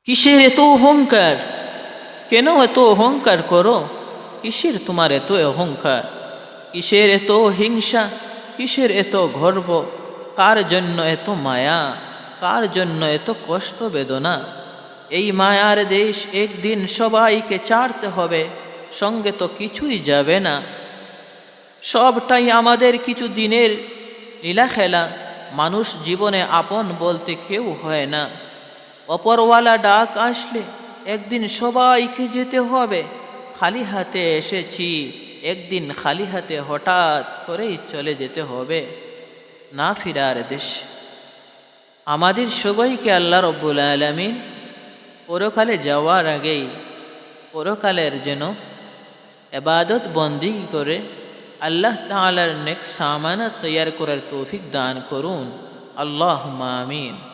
কিসের এত অহংকার? কেন এত অহংকার করো? কিসের তোমার এত অহংকার? কিসের এত হিংসা? কিসের এত গর্ব? কার জন্য এত মায়া? কার জন্য এত কষ্ট বেদনা? এই মায়ার দেশ একদিন সবাইকে ছাড়তে হবে, সঙ্গে তো কিছুই যাবে না। সবটাই আমাদের কিছু দিনের লীলা খেলা। মানুষ জীবনে আপন বলতে কেউ হয় না। অপরওয়ালা ডাক আসলে একদিন সবাইকে যেতে হবে। খালি হাতে এসেছি, একদিন খালি হাতে হঠাৎ করেই চলে যেতে হবে না ফিরার দেশ। আমাদের সবাইকে আল্লাহ রব্বুল আলামিন পরকালে যাওয়ার আগেই পরকালের যেন ইবাদত বন্দেগী করে আল্লাহ তাআলার নেক সামানা তৈয়ার করার তৌফিক দান করুন। আল্লাহুম্মা আমিন।